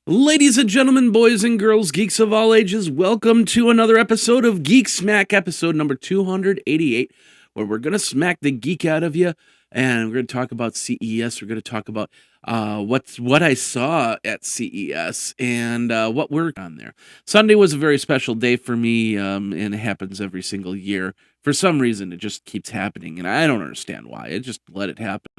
Ladies and gentlemen, boys and girls, geeks of all ages, welcome to another episode of Geek Smack, episode number 288, where we're going to smack the geek out of you, and we're going to talk about CES. We're going to talk about what I saw at CES and what we're on there. Sunday was a very special day for me, and it happens every single year. For some reason, it just keeps happening, and I don't understand why. It just let it happen.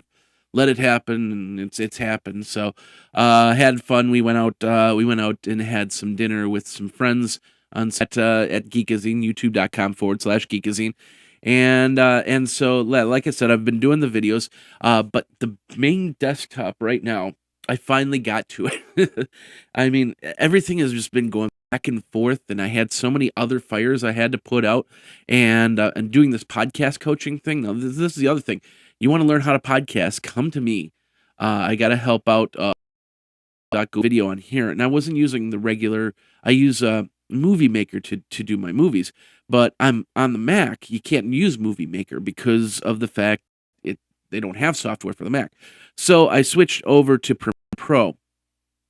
Let it happen, and it's happened. So, had fun. We went out and had some dinner with some friends on set at Geekazine, youtube.com/Geekazine. And so, like I said, I've been doing the videos, but the main desktop right now, I finally got to it. I mean, everything has just been going back and forth, and I had so many other fires I had to put out, and doing this podcast coaching thing. Now, this is the other thing. You want to learn how to podcast? Come to me. I got to help out. Go video on here, and I wasn't using the regular. I use Movie Maker to do my movies, but I'm on the Mac. You can't use Movie Maker because of the fact they don't have software for the Mac. So I switched over to Premiere Pro.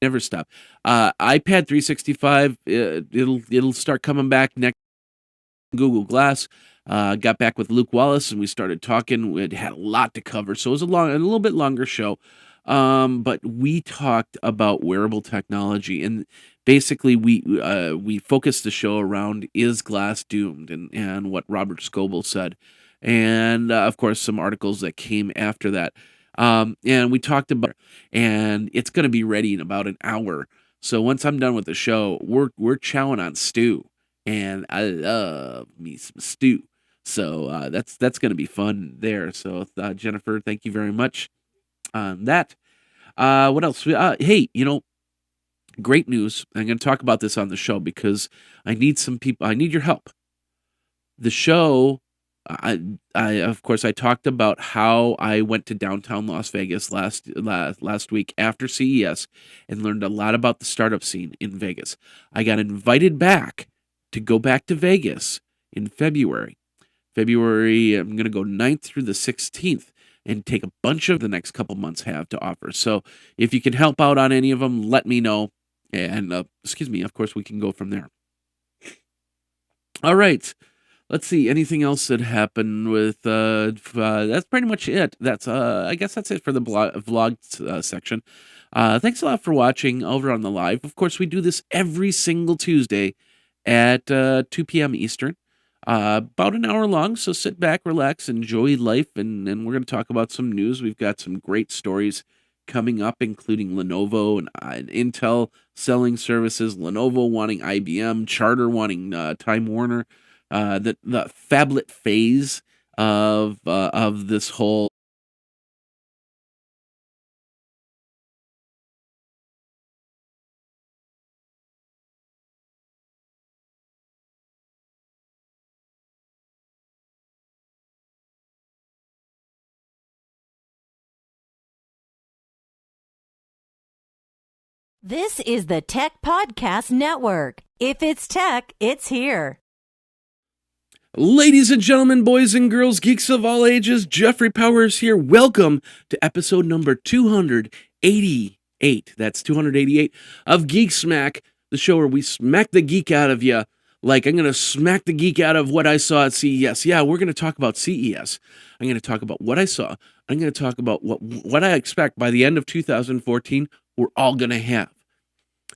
Never stop. iPad 365. It'll start coming back next. Google Glass. Got back with Luke Wallace and we started talking. We had a lot to cover, so it was a little bit longer show. But we talked about wearable technology, and basically we focused the show around is glass doomed, and what Robert Scoble said, and of course some articles that came after that. And we talked about, and it's going to be ready in about an hour. So once I'm done with the show, we're chowing on stew, and I love me some stew. So that's going to be fun there. So Jennifer, thank you very much on that. What else? Hey, great news. I'm going to talk about this on the show because I need some people. I need your help. The show, I of course I talked about how I went to downtown Las Vegas last week after CES and learned a lot about the startup scene in Vegas. I got invited back to go back to Vegas in February. I'm going to go 9th through the 16th and take a bunch of the next couple months have to offer. So if you can help out on any of them, let me know. And, of course, we can go from there. All right. Let's see. Anything else that happened with, that's pretty much it. I guess that's it for the vlog section. Thanks a lot for watching over on the live. Of course, we do this every single Tuesday at 2 p.m. Eastern. About an hour long, so sit back, relax, enjoy life, and we're going to talk about some news. We've got some great stories coming up, including Lenovo and Intel selling services, Lenovo wanting IBM, Charter wanting Time Warner, the Fablet phase of this whole. This is the Tech Podcast Network. If it's tech, it's here. Ladies and gentlemen, boys and girls, geeks of all ages, Jeffrey Powers here. Welcome to episode number 288. That's 288 of Geek Smack, the show where we smack the geek out of you. Like, I'm going to smack the geek out of what I saw at CES. Yeah, we're going to talk about CES. I'm going to talk about what I saw. I'm going to talk about what I expect by the end of 2014 we're all going to have.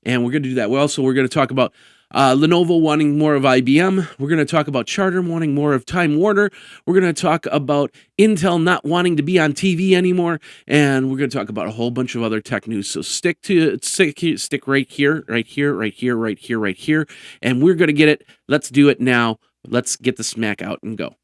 And we're going to do that. We're going to talk about Lenovo wanting more of IBM. We're going to talk about Charter wanting more of Time Warner. We're going to talk about Intel not wanting to be on TV anymore. And we're going to talk about a whole bunch of other tech news. So stick right here. And we're going to get it. Let's do it now. Let's get the smack out and go.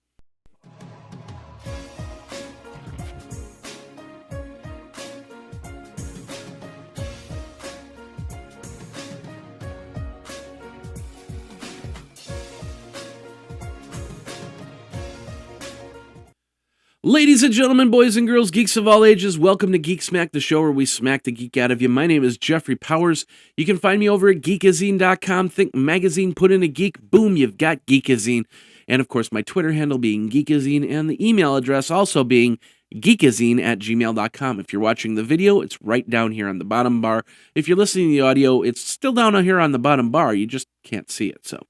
Ladies and gentlemen, boys and girls, geeks of all ages, welcome to Geek Smack, the show where we smack the geek out of you. My name is Jeffrey Powers. You can find me over at Geekazine.com. Think magazine, put in a geek, boom, you've got Geekazine. And of course, my Twitter handle being Geekazine, and the email address also being Geekazine@gmail.com. If you're watching the video, it's right down here on the bottom bar. If you're listening to the audio, it's still down here on the bottom bar. You just can't see it. So,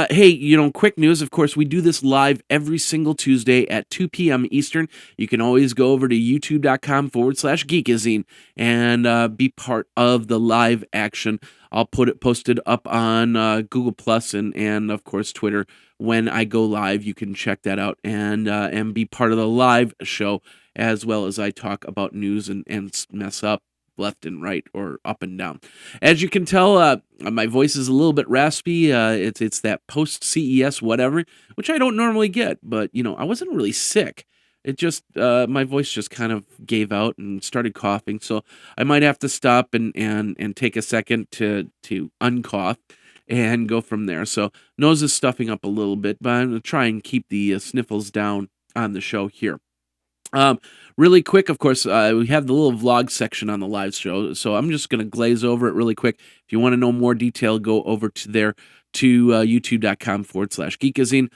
hey, quick news. Of course, we do this live every single Tuesday at 2 p.m. Eastern. You can always go over to youtube.com/Geekazine and be part of the live action. I'll put it posted up on Google Plus and of course Twitter when I go live. You can check that out and be part of the live show as well as I talk about news and mess up left and right or up and down. As you can tell, my voice is a little bit raspy. It's that post CES whatever, which I don't normally get. But I wasn't really sick. It just my voice just kind of gave out and started coughing. So I might have to stop and take a second to uncough and go from there. So nose is stuffing up a little bit, but I'm gonna try and keep the sniffles down on the show here. Really quick, of course, we have the little vlog section on the live show, so I'm just going to glaze over it really quick. If you want to know more detail, go over to youtube.com/Geekazine.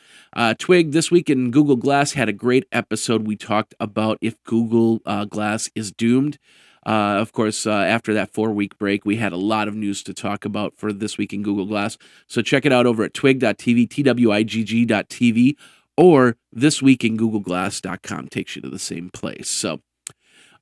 Twig, this week in Google Glass had a great episode. We talked about if Google Glass is doomed. Of course, after that 4-week break, we had a lot of news to talk about for this week in Google Glass. So check it out over at twig.tv, twigg.tv, or thisweekingoogleglass.com takes you to the same place. So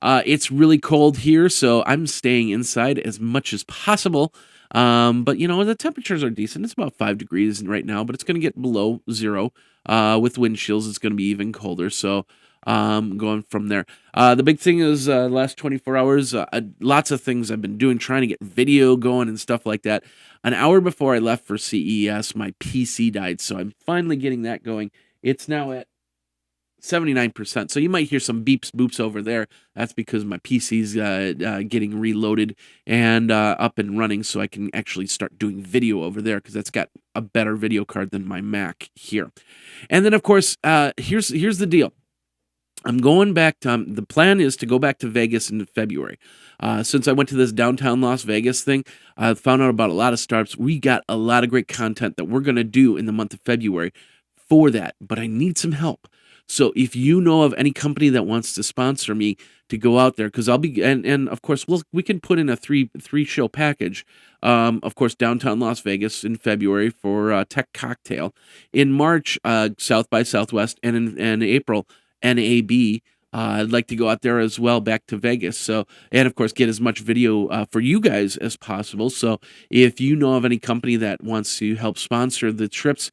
it's really cold here, so I'm staying inside as much as possible. But the temperatures are decent. It's about 5 degrees right now, but it's going to get below zero. With wind chills, it's going to be even colder. So going from there. The big thing is last 24 hours, lots of things I've been doing, trying to get video going and stuff like that. An hour before I left for CES, my PC died, so I'm finally getting that going. It's now at 79%. So you might hear some beeps, boops over there. That's because my PC's getting reloaded and up and running, so I can actually start doing video over there because that's got a better video card than my Mac here. And then, of course, here's the deal. I'm going back to, the plan is to go back to Vegas in February. Since I went to this downtown Las Vegas thing, I found out about a lot of startups. We got a lot of great content that we're going to do in the month of February for that, but I need some help. So if you know of any company that wants to sponsor me to go out there, because I'll be, and of course we can put in a three show package. Of course, downtown Las Vegas in February for Tech Cocktail. In March, South by Southwest, and in April, NAB. I'd like to go out there as well, back to Vegas. So, and of course, get as much video for you guys as possible. So, if you know of any company that wants to help sponsor the trips,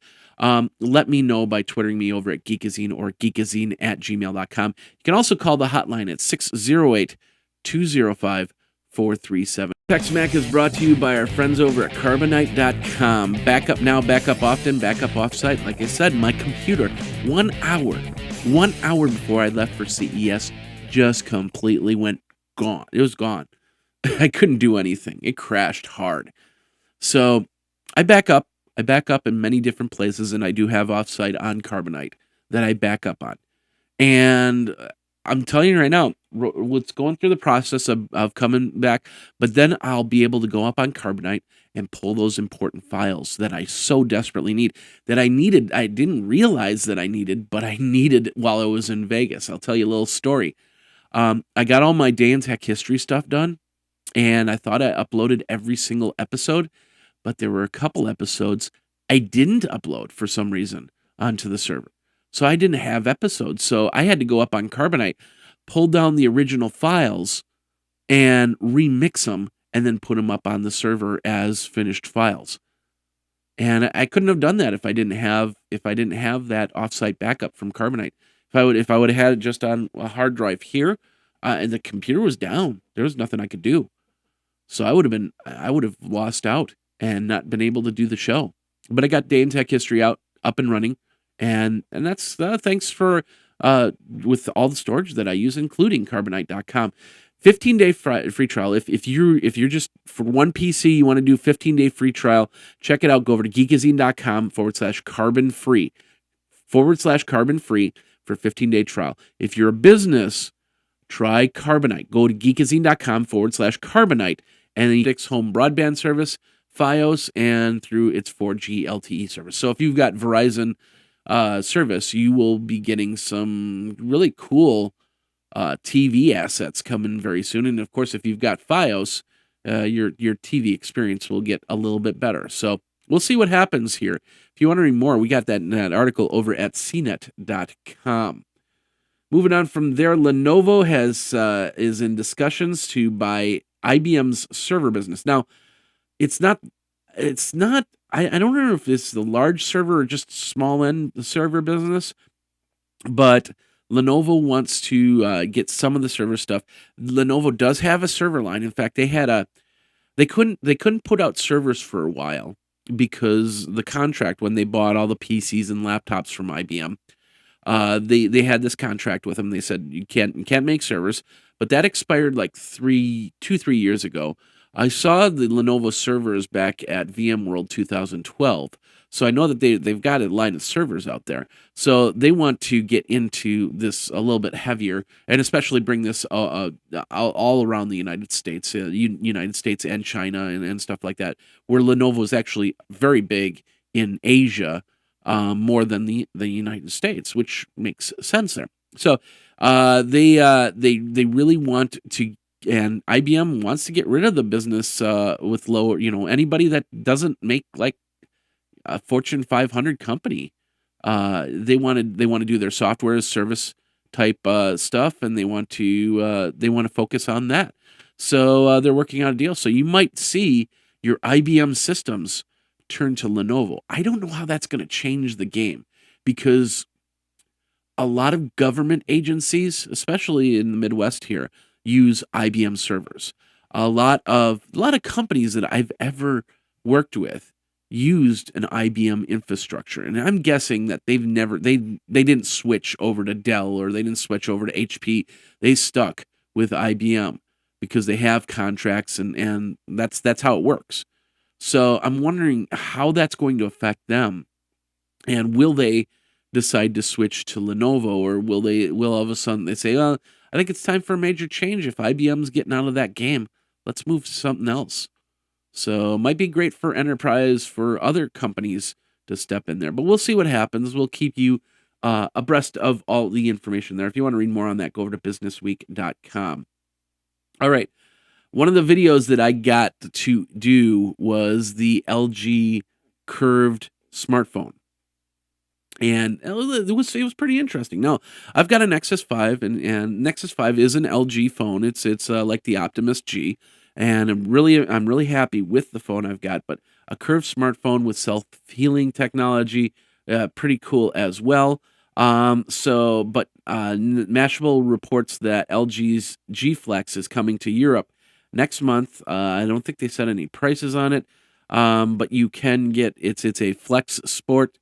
let me know by twittering me over at Geekazine or geekazine@gmail.com. You can also call the hotline at 608-205-437. TechSmack is brought to you by our friends over at Carbonite.com. Backup now, backup often, backup offsite. Like I said, my computer, 1 hour before I left for CES, just completely went gone. It was gone. I couldn't do anything. It crashed hard. So I back up in many different places, and I do have offsite on Carbonite that I back up on. And I'm telling you right now, it's going through the process of coming back, but then I'll be able to go up on Carbonite and pull those important files that I so desperately need, that I needed. I didn't realize that I needed, but I needed while I was in Vegas. I'll tell you a little story. I got all my Day in Tech history stuff done, and I thought I uploaded every single episode, but there were a couple episodes I didn't upload for some reason onto the server. So I didn't have episodes. So I had to go up on Carbonite, pull down the original files, and remix them, and then put them up on the server as finished files. And I couldn't have done that if I didn't have that offsite backup from Carbonite. If I would have had it just on a hard drive here, and the computer was down, there was nothing I could do. So I would have lost out and not been able to do the show. But I got Day in Tech history up and running, and that's thanks for with all the storage that I use, including Carbonite.com. 15-day free trial. If you're just for one PC, you want to do 15-day free trial, check it out. Go over to geekazine.com/carbon free for 15-day trial. If you're a business, try Carbonite. Go to geekazine.com/carbonite, and then you fix home broadband service, Fios, and through its 4G LTE service. So if you've got Verizon service, you will be getting some really cool TV assets coming very soon. And of course, if you've got FiOS, your TV experience will get a little bit better. So we'll see what happens here. If you want to read more, we got that article over at cnet.com. Moving on from there, Lenovo is in discussions to buy IBM's server business. Now, it's not. I don't know if it's the large server or just small end server business, but Lenovo wants to get some of the server stuff. Lenovo does have a server line. In fact, they couldn't put out servers for a while because the contract when they bought all the PCs and laptops from IBM, they had this contract with them. They said you can't make servers, but that expired like 3 years ago. I saw the Lenovo servers back at VMworld 2012, so I know that they've got a line of servers out there. So they want to get into this a little bit heavier, and especially bring this all around the United States, United States and China and stuff like that, where Lenovo is actually very big in Asia, more than the United States, which makes sense there. So they really want to. And IBM wants to get rid of the business with lower, anybody that doesn't make like a Fortune 500 company. They want to do their software as service type stuff, and they want to focus on that. So they're working on a deal. So you might see your IBM systems turn to Lenovo. I don't know how that's going to change the game, because a lot of government agencies, especially in the Midwest here, use IBM servers. A lot of companies that I've ever worked with used an IBM infrastructure, and I'm guessing that they didn't switch over to Dell, or they didn't switch over to HP. They stuck with IBM because they have contracts, and that's how it works. So I'm wondering how that's going to affect them, and will they decide to switch to Lenovo, or will all of a sudden they say, "Oh, I think it's time for a major change. If IBM's getting out of that game, let's move to something else." So it might be great for enterprise, for other companies to step in there. But we'll see what happens. We'll keep you abreast of all the information there. If you want to read more on that, go over to businessweek.com. All right. One of the videos that I got to do was the LG curved smartphone. And it was pretty interesting. Now, I've got a Nexus 5, and Nexus 5 is an LG phone. It's like the Optimus G, and I'm really happy with the phone I've got. But a curved smartphone with self-healing technology, pretty cool as well. Mashable reports that LG's G Flex is coming to Europe next month. I don't think they set any prices on it, but you can get it's a Flex Sport.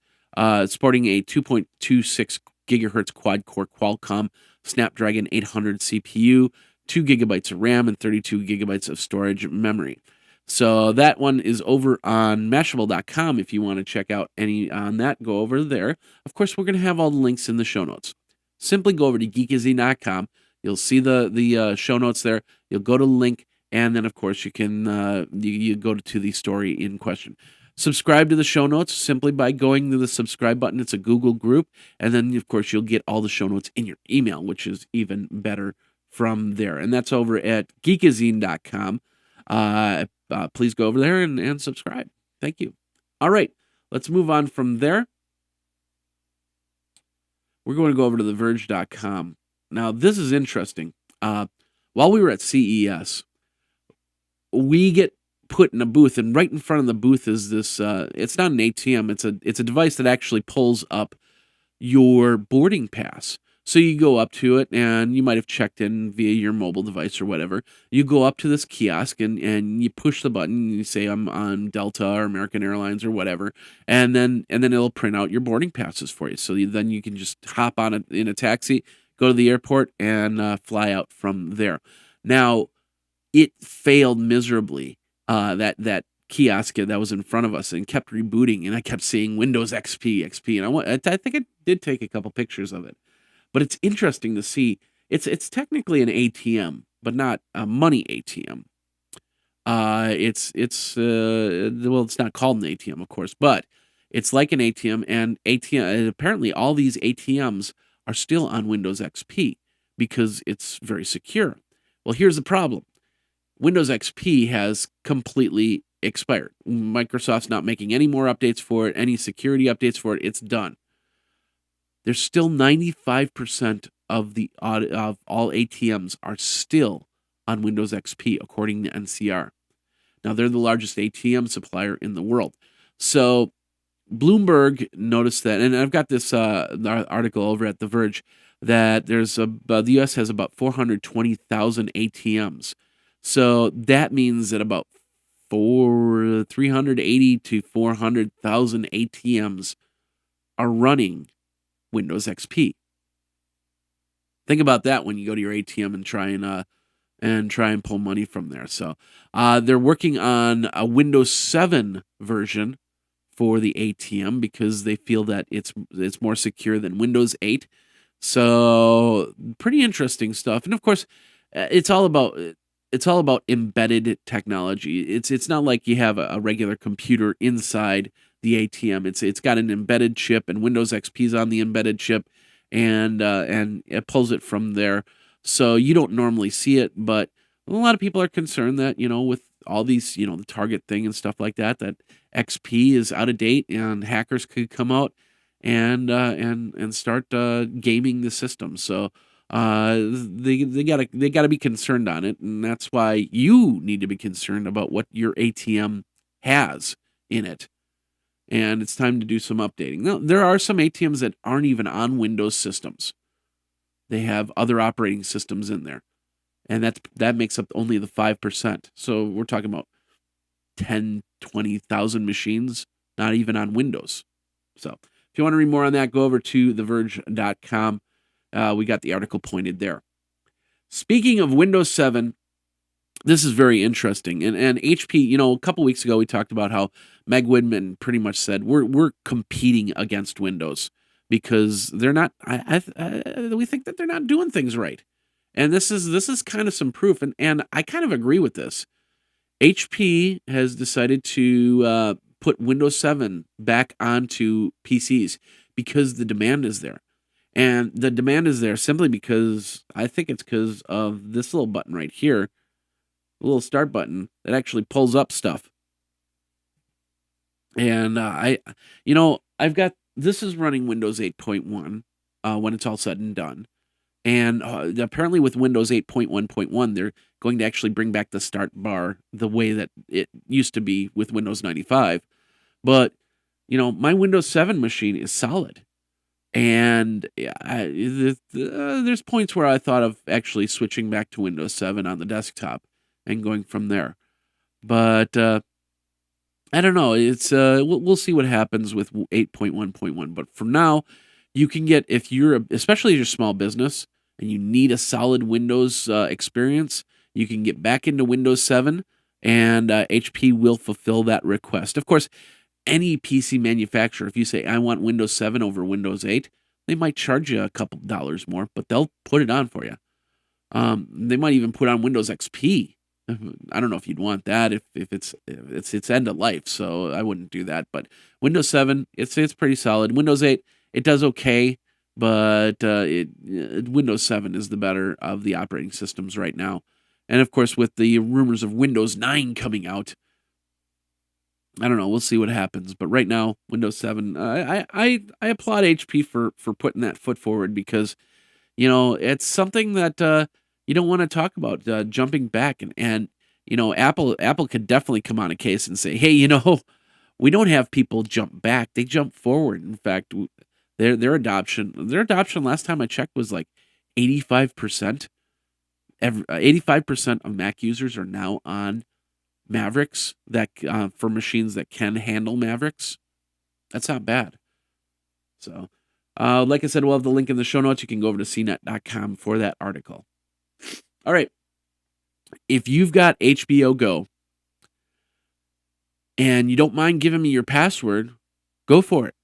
Sporting a 2.26 gigahertz quad-core Qualcomm Snapdragon 800 CPU, 2 gigabytes of RAM, and 32 gigabytes of storage memory. So that one is over on Mashable.com. If you want to check out any on that, go over there. Of course, we're going to have all the links in the show notes. Simply go over to Geekazine.com. You'll see the show notes there. You'll go to the link, and then, of course, you can you go to the story in question. Subscribe to the show notes simply by going to the subscribe button. It's a Google group. And then, of course, you'll get all the show notes in your email, which is even better from there. And that's over at Geekazine.com. Please go over there and subscribe. Thank you. All right, let's move on from there. We're going to go over to the Verge.com. Now, this is interesting. While we were at CES, we get put in a booth, and right in front of the booth is this it's not an ATM, it's a device that actually pulls up your boarding pass. So you go up to it, and you might have checked in via your mobile device or whatever. You go up to this kiosk, and you push the button, and you say, I'm on Delta or American Airlines or whatever, and then it'll print out your boarding passes for you. So then you can just hop on it in a taxi, go to the airport, and fly out from there. Now, it failed miserably. That kiosk that was in front of us, and kept rebooting, and I kept seeing Windows XP, and I think I did take a couple pictures of it. But it's interesting to see. It's technically an ATM, but not a money ATM. It's not called an ATM, of course, but it's like an ATM, and apparently all these ATMs are still on Windows XP, because it's very secure. Well, here's the problem. Windows XP has completely expired. Microsoft's not making any more updates for it, any security updates for it. It's done. There's still 95% of all ATMs are still on Windows XP, according to NCR. Now, they're the largest ATM supplier in the world. So Bloomberg noticed that, and I've got this article over at The Verge, that the U.S. has about 420,000 ATMs. So that means that about 380 to 400,000 ATMs are running Windows XP. Think about that when you go to your ATM and try and pull money from there. So they're working on a Windows 7 version for the ATM because they feel that it's more secure than Windows 8. So pretty interesting stuff. And of course, it's all about embedded technology. It's not like you have a regular computer inside the ATM. It's got an embedded chip, and Windows XP's on the embedded chip, and it pulls it from there. So you don't normally see it, but a lot of people are concerned that, with all these, the Target thing and stuff like that, that XP is out of date and hackers could come out and start gaming the system. So they gotta be concerned on it, and that's why you need to be concerned about what your ATM has in it. And it's time to do some updating. Now, there are some ATMs that aren't even on Windows systems. They have other operating systems in there. And that makes up only the 5%. So we're talking about 10, 20,000 machines, not even on Windows. So if you want to read more on that, go over to theverge.com. We got the article pointed there. Speaking of Windows 7, this is very interesting. And HP, a couple weeks ago, we talked about how Meg Whitman pretty much said, we're competing against Windows because they're not, we think that they're not doing things right. And this is kind of some proof. And I kind of agree with this. HP has decided to put Windows 7 back onto PCs because the demand is there. And the demand is there simply because I think it's because of this little button right here, the little start button that actually pulls up stuff. And I've got, this is running Windows 8.1 when it's all said and done. And apparently with Windows 8.1.1, they're going to actually bring back the start bar the way that it used to be with Windows 95. But, my Windows 7 machine is solid. And there's points where I thought of actually switching back to Windows 7 on the desktop and going from there. But I don't know. It's we'll see what happens with 8.1.1. But for now, you can get, especially if you're a small business and you need a solid Windows experience, you can get back into Windows 7, and HP will fulfill that request. Of course, any PC manufacturer, if you say, I want Windows 7 over Windows 8, they might charge you a couple dollars more, but they'll put it on for you. They might even put on Windows XP. I don't know if you'd want that if it's end of life, so I wouldn't do that. But Windows 7, it's pretty solid. Windows 8, it does okay, but Windows 7 is the better of the operating systems right now. And of course, with the rumors of Windows 9 coming out, I don't know. We'll see what happens. But right now, Windows 7, I applaud HP for putting that foot forward because, it's something that you don't want to talk about, jumping back. And Apple could definitely come on a case and say, hey, we don't have people jump back. They jump forward. In fact, their adoption last time I checked was like 85%. 85% of Mac users are now on Mavericks that for machines that can handle Mavericks. That's not bad. So, like I said, we'll have the link in the show notes. You can go over to cnet.com for that article. All right. If you've got HBO Go and you don't mind giving me your password, go for it.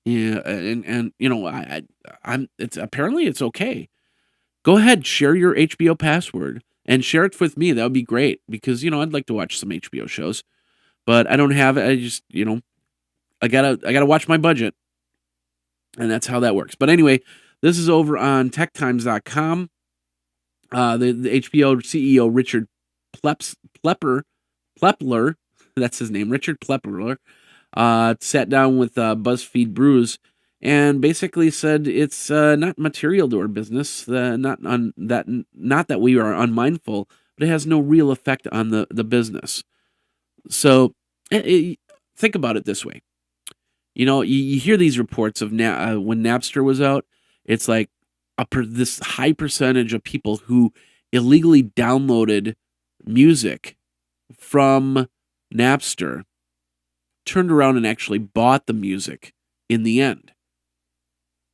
Yeah, and it's okay. Go ahead, share your HBO password. And share it with me. That would be great because, I'd like to watch some HBO shows, but I don't have it. I just, I gotta watch my budget, and that's how that works. But anyway, this is over on techtimes.com. The HBO CEO Richard Plepler, that's his name, Richard Plepler, sat down with BuzzFeed Brews and basically said it's not material to our business, not that we are unmindful, but it has no real effect on the business. So think about it this way. You hear these reports of when Napster was out. It's like this high percentage of people who illegally downloaded music from Napster turned around and actually bought the music in the end.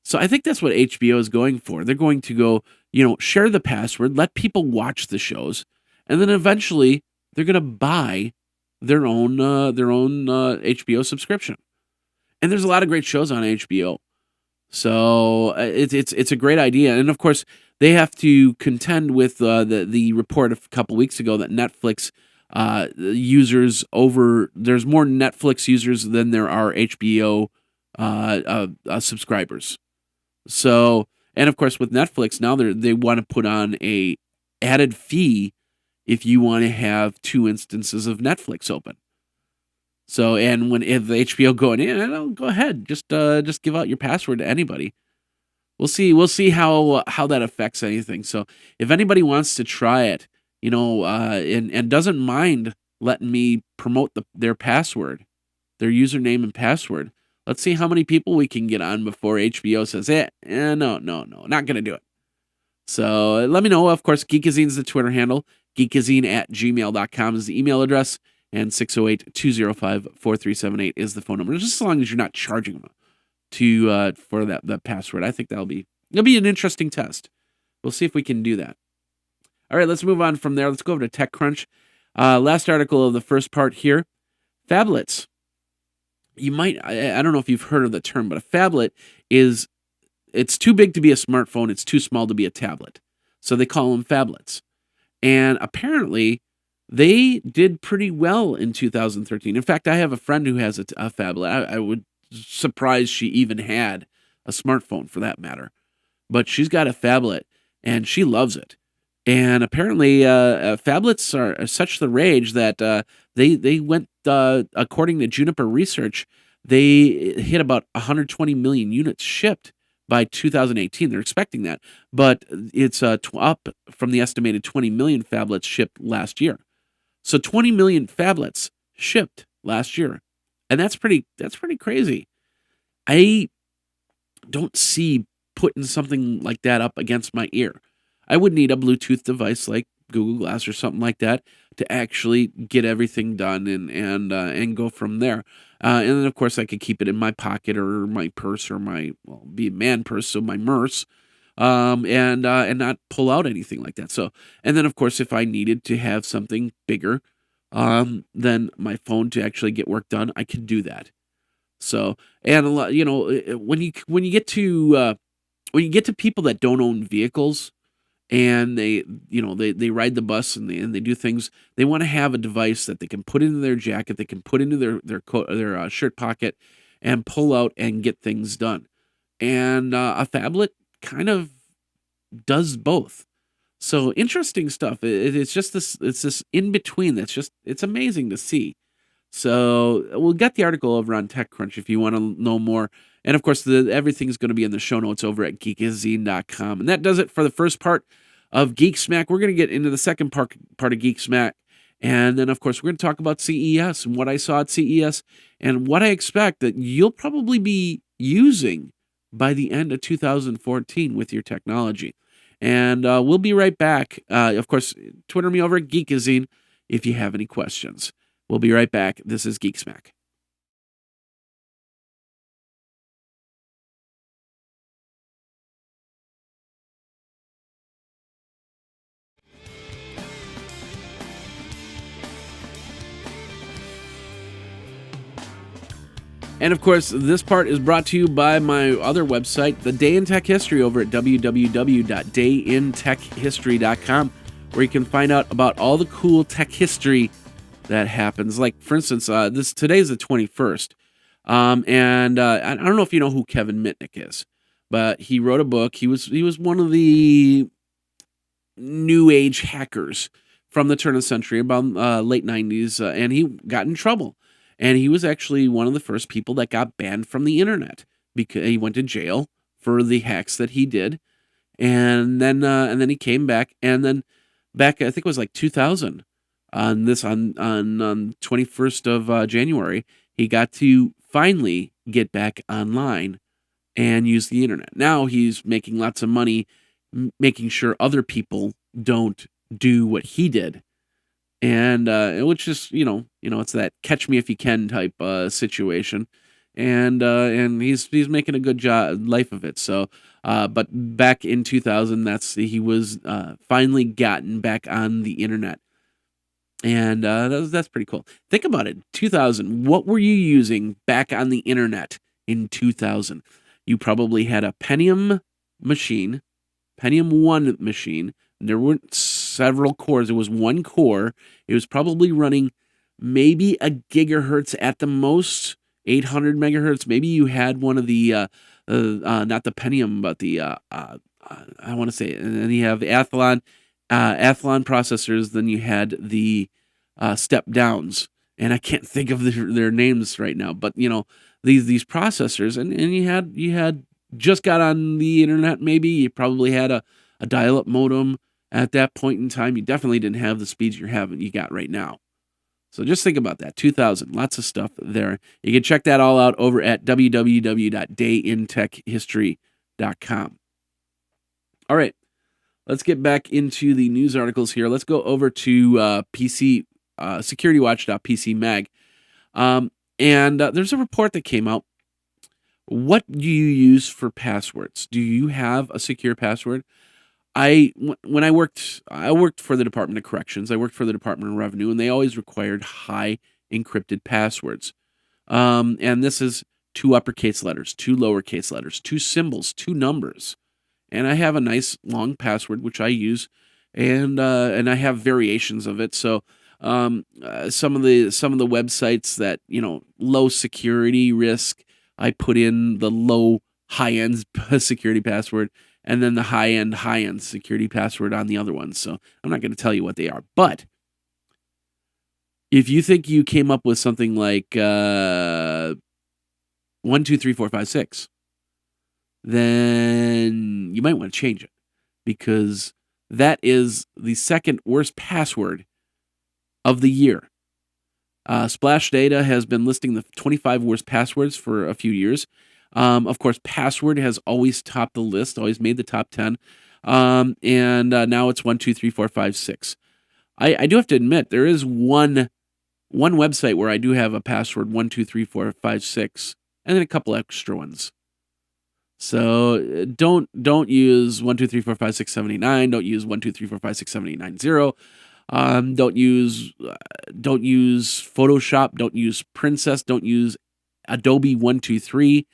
So I think that's what HBO is going for. They're going to go, share the password, let people watch the shows, and then eventually they're going to buy their own HBO subscription. And there's a lot of great shows on HBO. So it's a great idea. And of course, they have to contend with the report a couple weeks ago that Netflix there's more Netflix users than there are HBO subscribers. So, and of course with Netflix now they want to put on a added fee if you want to have 2 instances of Netflix open. So, and if the HBO going, go ahead, just give out your password to anybody. We'll see how that affects anything. So, if anybody wants to try it, and doesn't mind letting me promote their password, their username and password, let's see how many people we can get on before HBO says, no, not gonna do it. So let me know. Of course, Geekazine is the Twitter handle. Geekazine@gmail.com is the email address. And 608-205-4378 is the phone number. Just as long as you're not charging them for that password. I think it'll be an interesting test. We'll see if we can do that. All right, let's move on from there. Let's go over to TechCrunch. Last article of the first part here. Phablets. I don't know if you've heard of the term, but a phablet it's too big to be a smartphone. It's too small to be a tablet. So they call them phablets. And apparently, they did pretty well in 2013. In fact, I have a friend who has a phablet. I would surprised she even had a smartphone for that matter. But she's got a phablet, and she loves it. And apparently, phablets are such the rage that they went, according to Juniper Research, they hit about 120 million units shipped by 2018. They're expecting that. But it's up from the estimated 20 million phablets shipped last year. So 20 million phablets shipped last year. And that's pretty crazy. I don't see putting something like that up against my ear. I would need a Bluetooth device like Google Glass or something like that to actually get everything done and go from there. And then of course I could keep it in my pocket or my purse or be a man purse, so my MERS, and not pull out anything like that. So, and then of course if I needed to have something bigger than my phone to actually get work done, I could do that. So, and a lot, when you get to people that don't own vehicles, and they ride the bus and they do things, they want to have a device that they can put into their jacket, they can put into their shirt pocket, and pull out and get things done. And a phablet kind of does both. So interesting stuff. It's this in between. It's amazing to see. So we'll get the article over on TechCrunch if you want to know more. And of course, everything's going to be in the show notes over at Geekazine.com. And that does it for the first part of Geek Smack. We're going to get into the second part of Geek Smack. And then, of course, we're going to talk about CES and what I saw at CES and what I expect that you'll probably be using by the end of 2014 with your technology. And we'll be right back. Of course, Twitter me over at Geekazine if you have any questions. We'll be right back. This is Geek Smack. And of course, this part is brought to you by my other website, The Day in Tech History, over at www.dayintechhistory.com, where you can find out about all the cool tech history that happens. Like, for instance, today's the 21st. And I don't know if you know who Kevin Mitnick is, but he wrote a book. He was one of the new age hackers from the turn of the century, about late 90s, and he got in trouble. And he was actually one of the first people that got banned from the internet because he went to jail for the hacks that he did. And then he came back, and then back, I think it was like 2000, on 21st of January, he got to finally get back online and use the internet. Now he's making lots of money making sure other people don't do what he did. And which is, it's that catch me if you can type situation. And he's making a good life of it. So but back in 2000, he was finally gotten back on the internet. And that's pretty cool. Think about it. 2000, what were you using back on the internet in 2000? You probably had a Pentium 1 machine. There weren't several cores. It was one core. It was probably running maybe a gigahertz at the most, 800 megahertz. Maybe you had one of the, not the Pentium, but the, I want to say, and then you have the Athlon processors. Then you had the step downs, and I can't think of their names right now. But these processors, and you had just got on the internet. Maybe you probably had a dial-up modem at that point in time. You definitely didn't have the speeds you got right now. So just think about that. 2000, lots of stuff there. You can check that all out over at www.dayintechhistory.com. All right, let's get back into the news articles here. Let's go over to PC SecurityWatch.pc Mag. And there's a report that came out. What do you use for passwords? Do you have a secure password? When I worked for the Department of Corrections. I worked for the Department of Revenue, and they always required high encrypted passwords. And this is 2 uppercase letters, 2 lowercase letters, 2 symbols, 2 numbers. And I have a nice long password which I use, and I have variations of it. So some of the websites that low security risk, I put in the low high end security password, and then the high end security password on the other ones. So I'm not going to tell you what they are. But if you think you came up with something like 1, 2, 3, 4, 5, 6, then you might want to change it, because that is the second worst password of the year. Splash Data has been listing the 25 worst passwords for a few years. Of course, Password has always topped the list, always made the top 10. And now it's 1, 2, 3, 4, 5, 6. I do have to admit, there is one website where I do have a password 1, 2, 3, 4, 5, 6, and then a couple extra ones. So don't use 1, 2, 3, 4, 5, 6, 7, 8, 9. Don't use 1, 2, 3, 4, 5, 6, 7, 8, 9, 0. Don't use Photoshop. Don't use Princess. Don't use Adobe 123.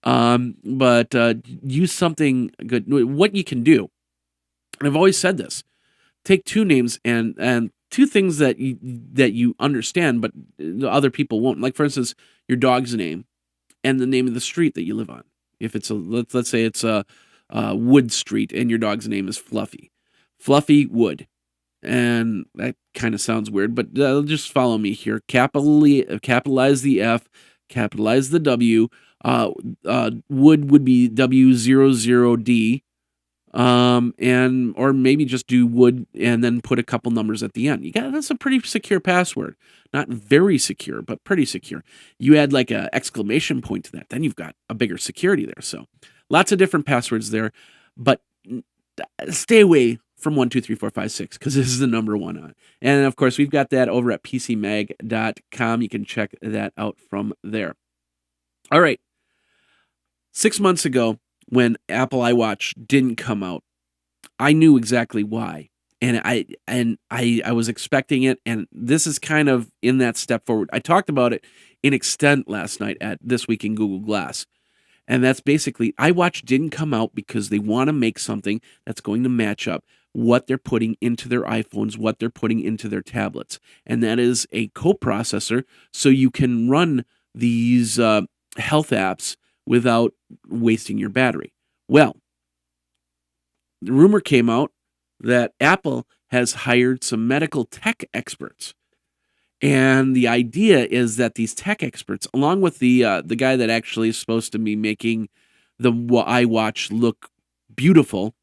But use something good. What you can do, and I've always said this: take 2 names and 2 things that you understand, but other people won't. Like, for instance, your dog's name and the name of the street that you live on. If it's let's say it's a Wood Street, and your dog's name is Fluffy Wood. And that kind of sounds weird, but just follow me here. Capitalize the F, capitalize the W. Wood would be W00D, or maybe just do Wood and then put a couple numbers at the end. That's a pretty secure password. Not very secure, but pretty secure. You add like a exclamation point to that, then you've got a bigger security there. So lots of different passwords there, but stay away from 1, 2, 3, 4, 5, 6, because this is the number 1 on. And of course, we've got that over at pcmag.com. You can check that out from there. All right. 6 months ago, when Apple iWatch didn't come out, I knew exactly why. And I was expecting it, and this is kind of in that step forward. I talked about it in extent last night at This Week in Google Glass. And that's basically, iWatch didn't come out because they want to make something that's going to match up what they're putting into their iPhones, what they're putting into their tablets. And that is a coprocessor, so you can run these health apps without wasting your battery. Well, the rumor came out that Apple has hired some medical tech experts. And the idea is that these tech experts, along with the guy that actually is supposed to be making the iWatch look beautiful,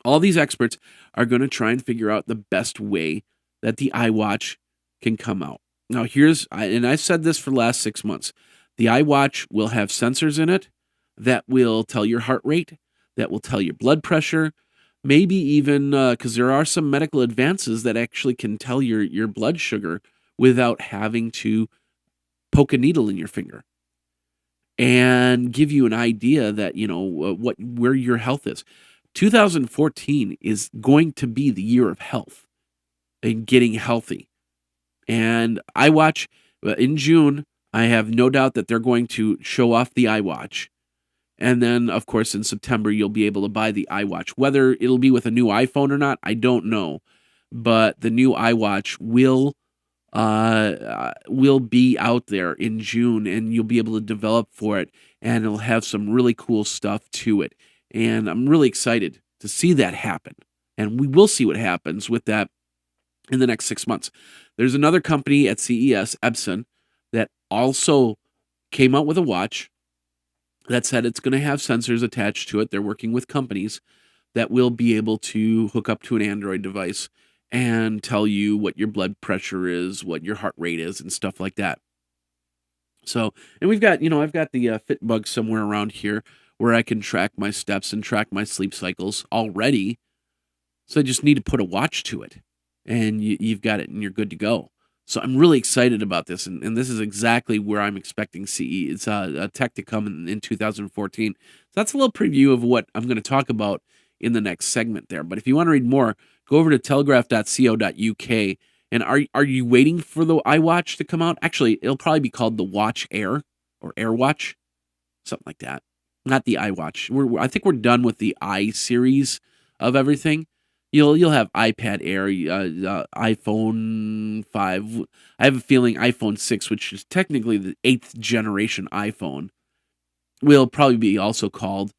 all these experts are going to try and figure out the best way that the iWatch can come out. Now, and I've said this for the last 6 months, the iWatch will have sensors in it that will tell your heart rate, that will tell your blood pressure, maybe even because there are some medical advances that actually can tell your blood sugar without having to poke a needle in your finger, and give you an idea that where your health is. 2014 is going to be the year of health and getting healthy. And iWatch in June, I have no doubt that they're going to show off the iWatch. And then, of course, in September, you'll be able to buy the iWatch. Whether it'll be with a new iPhone or not, I don't know. But the new iWatch will be out there in June, and you'll be able to develop for it, and it'll have some really cool stuff to it. And I'm really excited to see that happen. And we will see what happens with that in the next 6 months. There's another company at CES, Epson, that also came out with a watch that said it's going to have sensors attached to it. They're working with companies that will be able to hook up to an Android device and tell you what your blood pressure is, what your heart rate is, and stuff like that. So, and we've got, I've got the Fitbug somewhere around here where I can track my steps and track my sleep cycles already. So I just need to put a watch to it, and you've got it, and you're good to go. So I'm really excited about this, and this is exactly where I'm expecting CE. It's a tech to come in 2014. So that's a little preview of what I'm going to talk about in the next segment there. But if you want to read more, go over to telegraph.co.uk. And are you waiting for the iWatch to come out? Actually, it'll probably be called the Watch Air or AirWatch, something like that. Not the iWatch. I think we're done with the i series of everything. You'll have iPad Air, iPhone 5. I have a feeling iPhone 6, which is technically the 8th generation iPhone, will probably be also called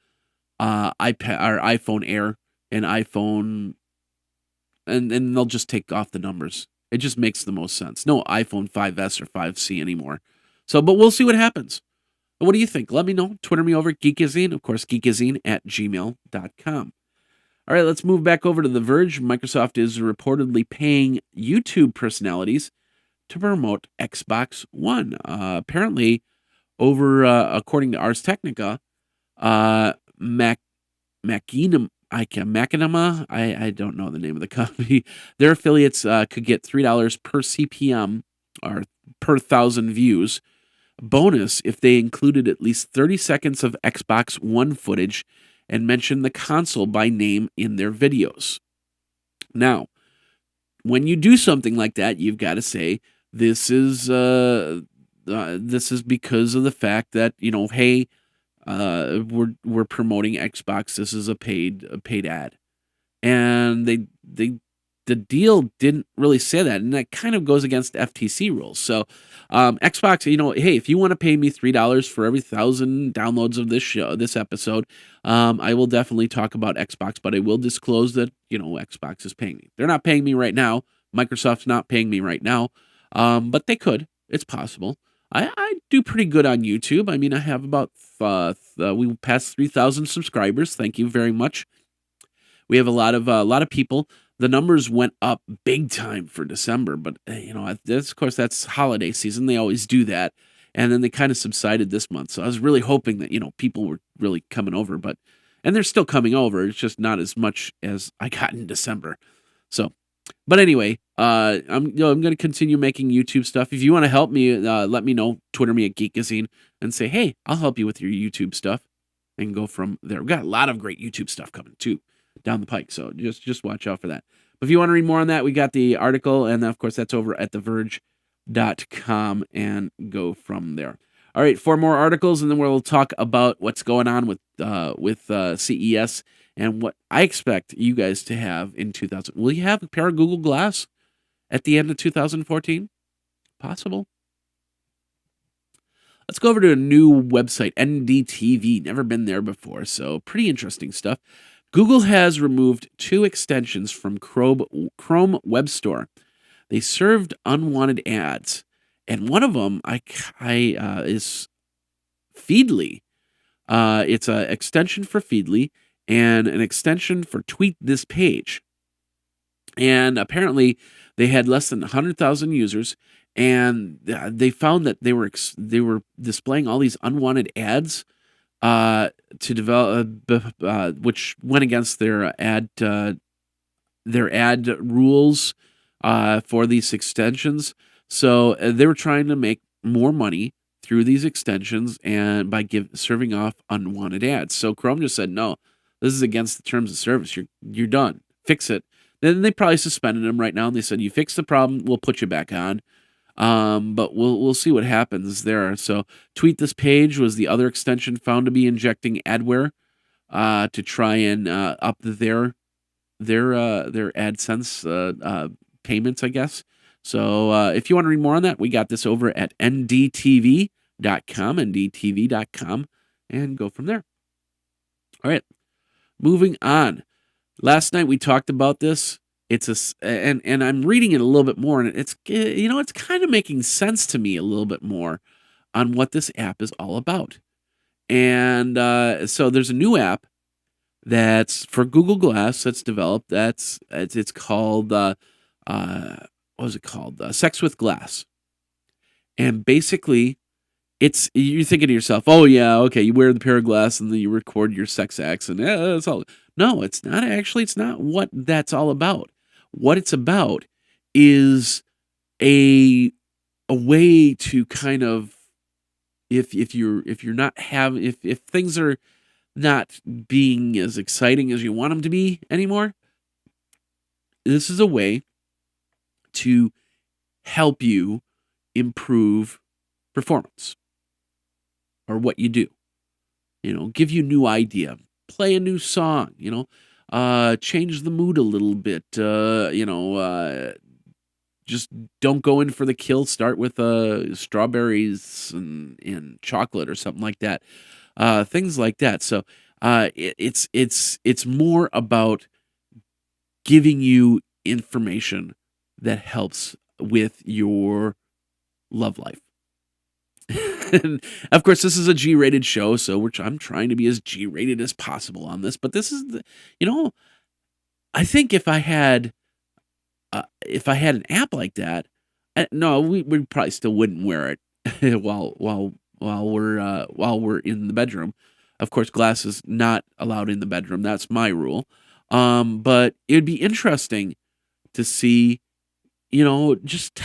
iPad or iPhone Air and iPhone, and they'll just take off the numbers. It just makes the most sense. No iPhone 5S or 5C anymore. So, but we'll see what happens. What do you think? Let me know. Twitter me over at Geekazine. Of course, geekazine@gmail.com. All right, let's move back over to The Verge. Microsoft is reportedly paying YouTube personalities to promote Xbox One. Apparently, according to Ars Technica, Machinima, I don't know the name of the company. Their affiliates could get $3 per CPM or per 1,000 views. Bonus if they included at least 30 seconds of Xbox One footage and mentioned the console by name in their videos. Now, when you do something like that, you've got to say this is because of the fact that hey, we're promoting Xbox. This is a paid ad, and the deal didn't really say that, and that kind of goes against FTC rules. So, Xbox, hey, if you want to pay me $3 for every 1,000 downloads of this episode, I will definitely talk about Xbox, but I will disclose that Xbox is paying me. They're not paying me right now. Microsoft's not paying me right now, but they could. It's possible. I do pretty good on YouTube. I mean, I have about we passed 3,000 subscribers. Thank you very much. We have a lot of people. The numbers went up big time for December, but of course that's holiday season. They always do that, and then they kind of subsided this month. So I was really hoping that people were really coming over, and they're still coming over. It's just not as much as I got in December. So, but anyway, I'm going to continue making YouTube stuff. If you want to help me, let me know. Twitter me at Geekazine and say, hey, I'll help you with your YouTube stuff, and go from there. We've got a lot of great YouTube stuff coming too down the pike, so just watch out for that. But if you want to read more on that, we got the article, and of course that's over at theverge.com, and go from there. All right, 4 more articles, and then we'll talk about what's going on with CES and what I expect you guys to have in 2000. Will you have a pair of Google Glass at the end of 2014? Possible. Let's go over to a new website, NDTV. Never been there before, so pretty interesting stuff. Google has removed 2 extensions from Chrome Web Store. They served unwanted ads, and one of them is Feedly. It's an extension for Feedly and an extension for Tweet This Page. And apparently, they had less than 100,000 users, and they found that they were displaying all these unwanted ads to develop, which went against their ad rules for these extensions. So they were trying to make more money through these extensions and by serving off unwanted ads. So Chrome just said, no, this is against the terms of service. You're done. Fix it. Then they probably suspended them right now, and they said, you fix the problem, we'll put you back on. But we'll see what happens there. So Tweet This Page was the other extension found to be injecting adware to try and up their AdSense payments, I guess. So if you want to read more on that, we got this over at NDTV.com, and go from there. All right, moving on. Last night we talked about this. And I'm reading it a little bit more, and it's kind of making sense to me a little bit more on what this app is all about. And so there's a new app that's for Google Glass that's developed. It's called what was it called? Sex with Glass. And basically, you're thinking to yourself, oh yeah, okay, you wear the pair of glass and then you record your sex acts, and that's all. No, it's not actually. It's not what that's all about. What it's about is a way to kind of, if things are not being as exciting as you want them to be anymore, this is a way to help you improve performance or what you do. Give you a new idea, play a new song, change the mood a little bit, just don't go in for the kill. Start with strawberries and chocolate or something like that. Things like that. So it's more about giving you information that helps with your love life. And of course, this is a G-rated show, so I'm trying to be as G-rated as possible on this. But this is, I think if I had an app like that, we probably still wouldn't wear it while we're in the bedroom. Of course, glass is not allowed in the bedroom. That's my rule. But it'd be interesting to see, just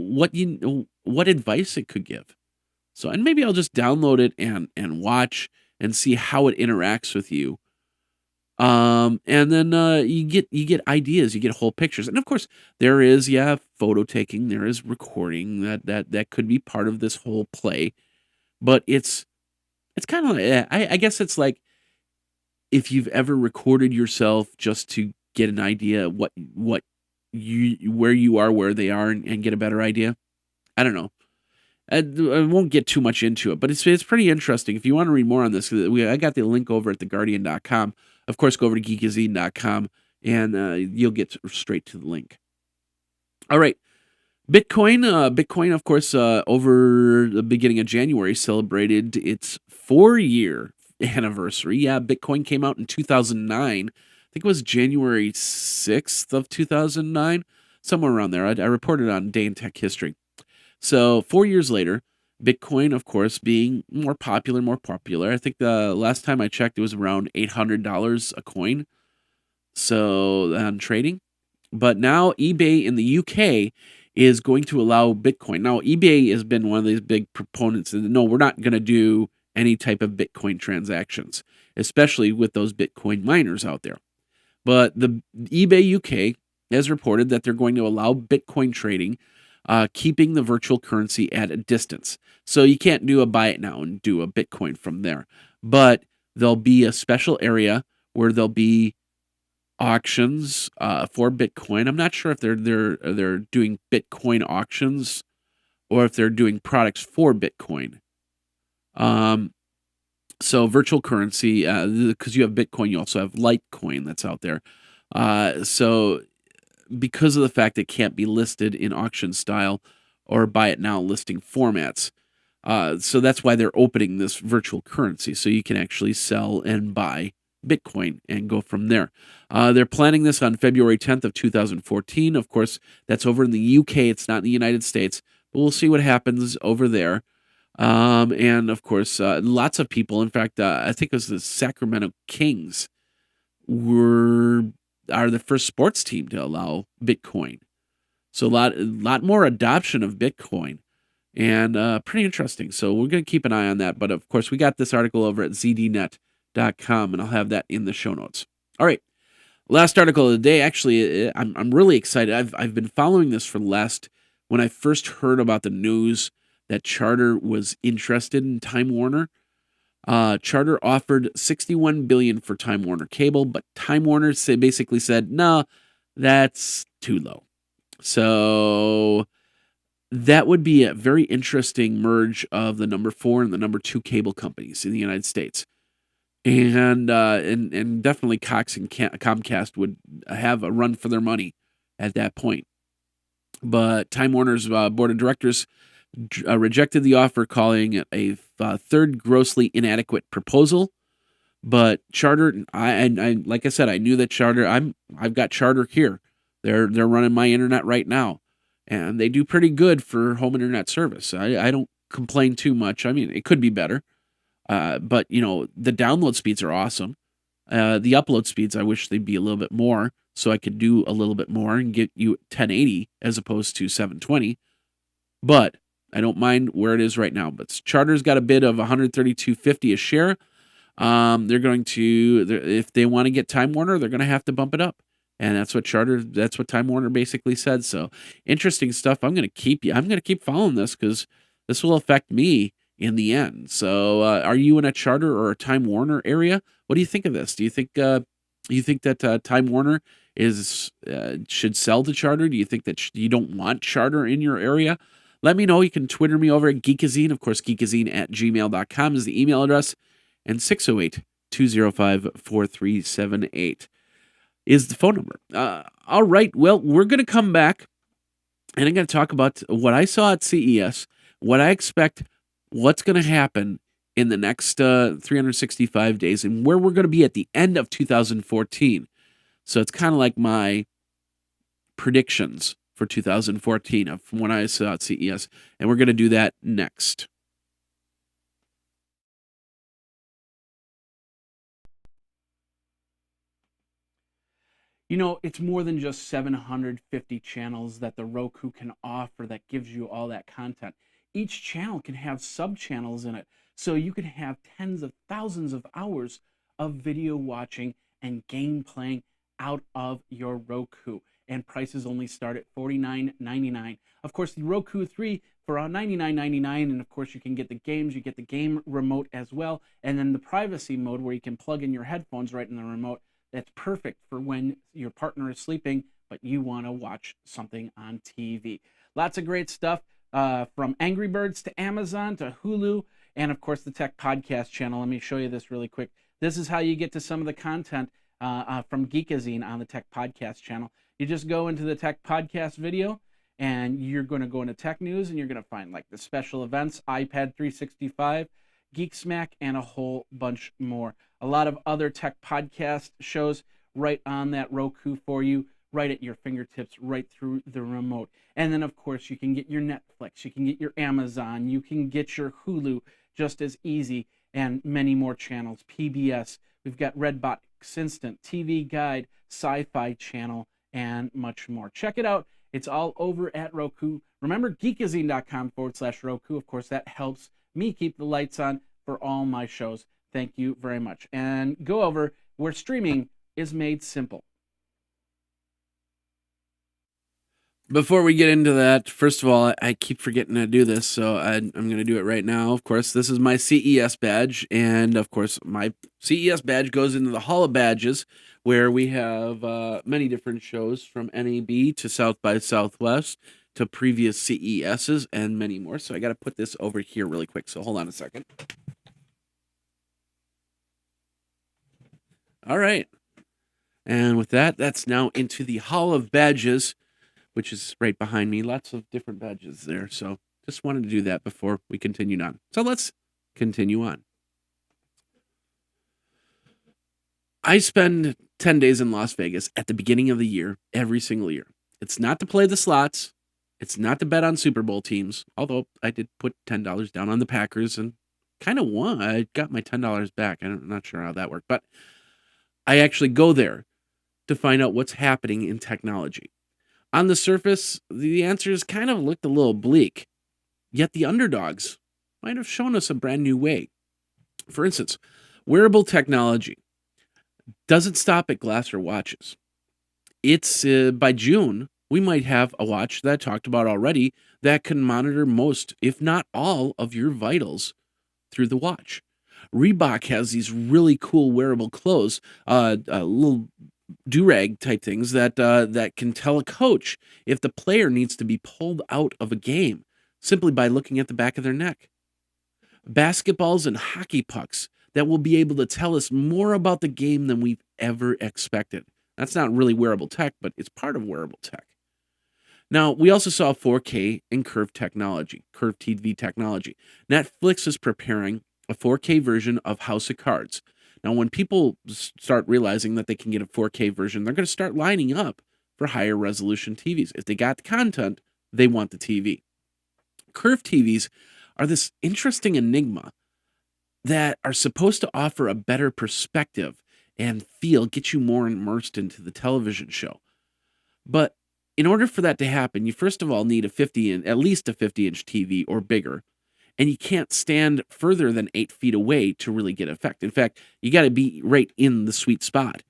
what advice it could give. So, and maybe I'll just download it and watch and see how it interacts with you. And then you get ideas, you get whole pictures, and of course there is photo taking, there is recording that could be part of this whole play, but it's kind of I guess it's like if you've ever recorded yourself just to get an idea of where you are, where they are, and get a better idea. I don't know. I won't get too much into it, but it's pretty interesting. If you want to read more on this, I got the link over at theguardian.com. Of course, go over to Geekazine.com, and you'll get straight to the link. All right. Bitcoin, of course, over the beginning of January, celebrated its 4-year anniversary. Yeah, Bitcoin came out in 2009. I think it was January 6th of 2009, somewhere around there. I reported on Day in Tech History. So 4 years later, Bitcoin, of course, being more popular. I think the last time I checked, it was around $800 a coin. So on trading. But now eBay in the UK is going to allow Bitcoin. Now, eBay has been one of these big proponents. And no, we're not going to do any type of Bitcoin transactions, especially with those Bitcoin miners out there. But the eBay UK has reported that they're going to allow Bitcoin trading, keeping the virtual currency at a distance. So you can't do a buy it now and do a Bitcoin from there. But there'll be a special area where there'll be auctions for Bitcoin. I'm not sure if they're doing Bitcoin auctions or if they're doing products for Bitcoin. So virtual currency, because you have Bitcoin, you also have Litecoin that's out there. So because of the fact it can't be listed in auction style or buy it now listing formats, so that's why they're opening this virtual currency, so you can actually sell and buy Bitcoin and go from there. They're planning this on February 10th of 2014. Of course, that's over in the UK. It's not in the United States, but we'll see what happens over there. And of course, lots of people. In fact, I think it was the Sacramento Kings are the first sports team to allow Bitcoin. So a lot more adoption of Bitcoin, and pretty interesting. So we're going to keep an eye on that. But of course, we got this article over at zdnet.com, and I'll have that in the show notes. All right, last article of the day. Actually, I'm really excited. I've been following this for the last, when I first heard about the news that Charter was interested in Time Warner. Charter offered $61 billion for Time Warner Cable, but Time Warner basically said, no, that's too low. So that would be a very interesting merge of the number 4 and the number 2 cable companies in the United States. And definitely Cox and Comcast would have a run for their money at that point. But Time Warner's board of directors rejected the offer, calling it a third grossly inadequate proposal. But Charter, I like I said, I knew that Charter. I've got Charter here. They're running my internet right now, and they do pretty good for home internet service. I don't complain too much. I mean, it could be better, but the download speeds are awesome. The upload speeds, I wish they'd be a little bit more, so I could do a little bit more and get you 1080 as opposed to 720. But I don't mind where it is right now. But Charter's got a bid of $132.50 a share. They're going to, if they want to get Time Warner, they're going to have to bump it up. And that's what Time Warner basically said. So interesting stuff. I'm going to keep following this because this will affect me in the end. So, are you in a Charter or a Time Warner area? What do you think of this? Do you think that Time Warner should sell to Charter? Do you think that you don't want Charter in your area? Let me know. You can Twitter me over at Geekazine. Of course, geekazine@gmail.com is the email address. And 608-205-4378 is the phone number. All right. Well, we're going to come back, and I'm going to talk about what I saw at CES, what I expect, what's going to happen in the next 365 days, and where we're going to be at the end of 2014. So it's kind of like my predictions for 2014 from when I saw at CES, and we're going to do that next. It's more than just 750 channels that the Roku can offer that gives you all that content. Each channel can have sub-channels in it, so you can have tens of thousands of hours of video watching and game playing out of your Roku. And prices only start at $49.99. Of course, the Roku 3 for $99.99, and of course you can get the games, you get the game remote as well, and then the privacy mode where you can plug in your headphones right in the remote. That's perfect for when your partner is sleeping, but you want to watch something on TV. Lots of great stuff from Angry Birds to Amazon to Hulu, and of course the Tech Podcast channel. Let me show you this really quick. This is how you get to some of the content from Geekazine on the Tech Podcast channel. You just go into the Tech Podcast video, and you're going to go into Tech News, and you're going to find like the special events, iPad 365, Geek Smack, and a whole bunch more. A lot of other tech podcast shows right on that Roku for you, right at your fingertips, right through the remote. And then, of course, you can get your Netflix, you can get your Amazon, you can get your Hulu just as easy, and many more channels. PBS, we've got Redbox Instant, TV Guide, Sci-Fi Channel, and much more. Check it out. It's all over at Roku. Remember, geekazine.com/Roku. Of course, that helps me keep the lights on for all my shows. Thank you very much. And go over where streaming is made simple. Before we get into that, first of all, I keep forgetting to do this, so I'm going to do it right now. Of course, this is my CES badge, and of course, my CES badge goes into the Hall of Badges, where we have many different shows from NAB to South by Southwest to previous CESs and many more. So I got to put this over here really quick, so hold on a second. All right. And with that, that's now into the Hall of Badges, which is right behind me. Lots of different badges there. So just wanted to do that before we continued on. So let's continue on. I spend 10 days in Las Vegas at the beginning of the year, every single year. It's not to play the slots. It's not to bet on Super Bowl teams, although I did put $10 down on the Packers and kind of won. I got my $10 back. I'm not sure how that worked, but I actually go there to find out what's happening in technology. On the surface, the answers kind of looked a little bleak, yet the underdogs might have shown us a brand new way. For instance, wearable technology doesn't stop at glass or watches. It's by June, we might have a watch that I talked about already that can monitor most, if not all, of your vitals through the watch. Reebok has these really cool wearable clothes, little do-rag type things that can tell a coach if the player needs to be pulled out of a game simply by looking at the back of their neck. Basketballs and hockey pucks that will be able to tell us more about the game than we've ever expected. That's not really wearable tech, but it's part of wearable tech. Now, we also saw 4K and curved TV technology. Netflix is preparing a 4K version of House of Cards. Now, when people start realizing that they can get a 4K version, they're going to start lining up for higher resolution TVs. If they got the content, they want the TV. Curved TVs are this interesting enigma that are supposed to offer a better perspective and feel, get you more immersed into the television show. But in order for that to happen, you first of all need at least a 50-inch TV or bigger, and you can't stand further than 8 feet away to really get effect. In fact, you got to be right in the sweet spot.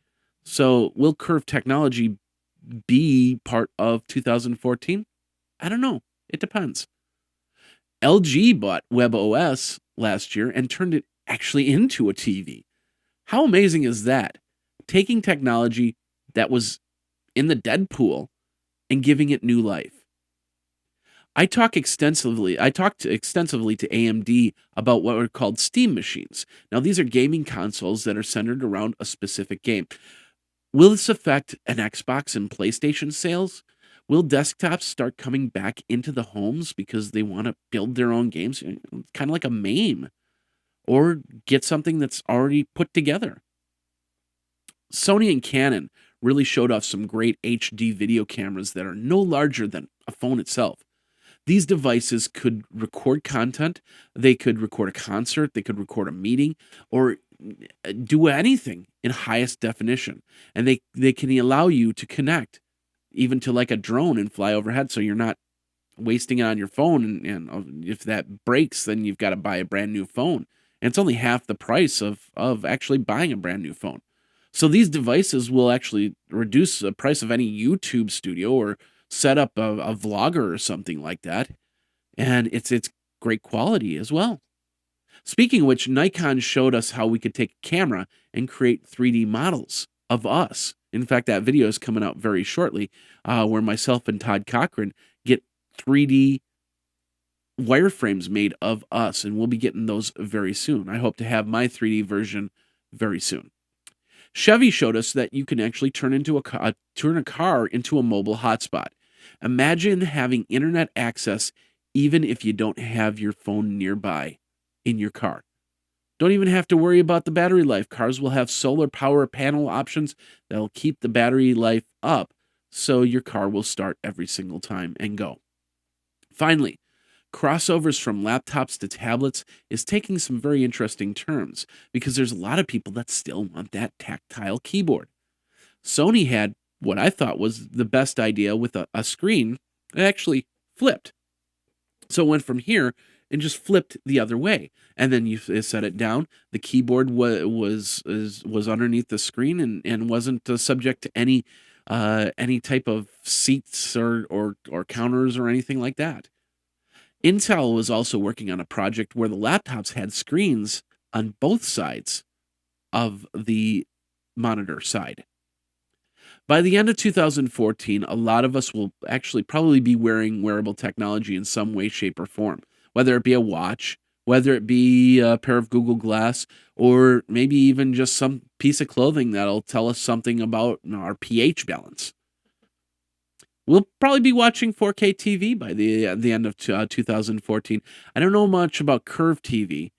So will curved technology be part of 2014? I don't know. It depends. LG bought WebOS last year and turned it actually into a TV. How amazing is that? Taking technology that was in the dead pool and giving it new life. I talked extensively to AMD about what are called Steam machines. Now, these are gaming consoles that are centered around a specific game. Will this affect an Xbox and PlayStation sales? Will desktops start coming back into the homes because they want to build their own games? It's kind of like a MAME, or get something that's already put together. Sony and Canon really showed off some great HD video cameras that are no larger than a phone itself. These devices could record content, they could record a concert, they could record a meeting, or do anything in highest definition. And they can allow you to connect even to like a drone and fly overhead, so you're not wasting it on your phone. And if that breaks, then you've got to buy a brand new phone. And it's only half the price of actually buying a brand new phone. So these devices will actually reduce the price of any YouTube studio or set up a vlogger or something like that. And it's great quality as well. Speaking of which, Nikon showed us how we could take a camera and create 3D models of us. In fact, that video is coming out very shortly, where myself and Todd Cochran get 3D wireframes made of us, and we'll be getting those very soon. I hope to have my 3D version very soon. Chevy showed us that you can actually turn a car into a mobile hotspot. Imagine having internet access even if you don't have your phone nearby in your car. Don't even have to worry about the battery life. Cars will have solar power panel options that'll keep the battery life up, so your car will start every single time and go. Finally, crossovers from laptops to tablets is taking some very interesting turns because there's a lot of people that still want that tactile keyboard. Sony had what I thought was the best idea with a screen that actually flipped. So it went from here and just flipped the other way. And then you set it down. The keyboard was underneath the screen and wasn't subject to any type of seats or counters or anything like that. Intel was also working on a project where the laptops had screens on both sides of the monitor side. By the end of 2014, a lot of us will actually probably be wearing wearable technology in some way, shape, or form, whether it be a watch whether it be a pair of Google Glass or maybe even just some piece of clothing that'll tell us something about our pH balance. We'll probably be watching 4K TV by the end of 2014. I don't know much about curved TV.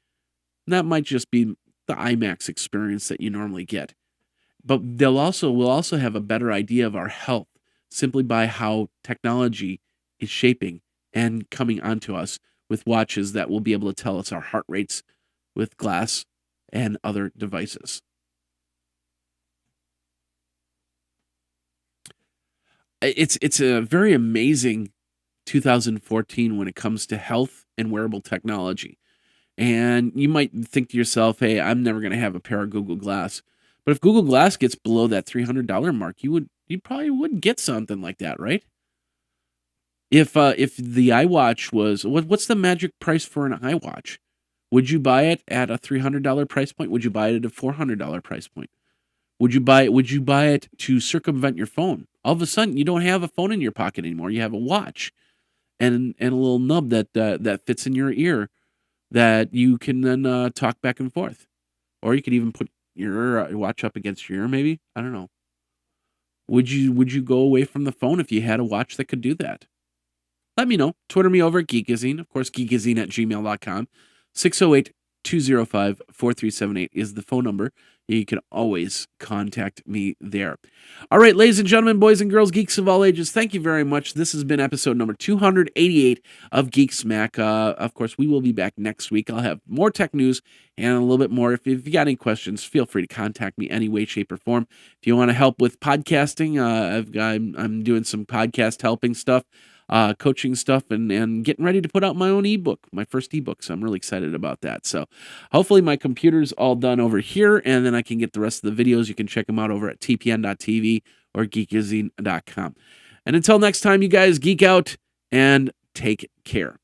That might just be the IMAX experience that you normally get. But we'll also have a better idea of our health simply by how technology is shaping and coming onto us with watches that will be able to tell us our heart rates with glass and other devices. It's a very amazing 2014 when it comes to health and wearable technology. And you might think to yourself, hey, I'm never going to have a pair of Google Glass. But if Google Glass gets below that $300 mark, you probably would get something like that, right? If the iWatch was, what's the magic price for an iWatch? Would you buy it at a $300 price point? Would you buy it at a $400 price point? Would you buy it to circumvent your phone? All of a sudden, you don't have a phone in your pocket anymore. You have a watch and a little nub that fits in your ear that you can then talk back and forth. Or you could even put your watch up against your ear, maybe. I don't know. Would you go away from the phone if you had a watch that could do that? Let me know. Twitter me over at Geekazine. Of course, geekazine@gmail.com. 608-205-4378 is the phone number. You can always contact me there. All right, ladies and gentlemen, boys and girls, geeks of all ages, thank you very much. This has been episode number 288 of Geek Smack. Of course, we will be back next week. I'll have more tech news and a little bit more. If you got any questions, feel free to contact me any way, shape, or form. If you want to help with podcasting, I'm doing some podcast helping stuff. Coaching stuff and getting ready to put out my own ebook, my first ebook. So I'm really excited about that. So hopefully my computer's all done over here and then I can get the rest of the videos. You can check them out over at tpn.tv or geekazine.com. And until next time, you guys geek out and take care.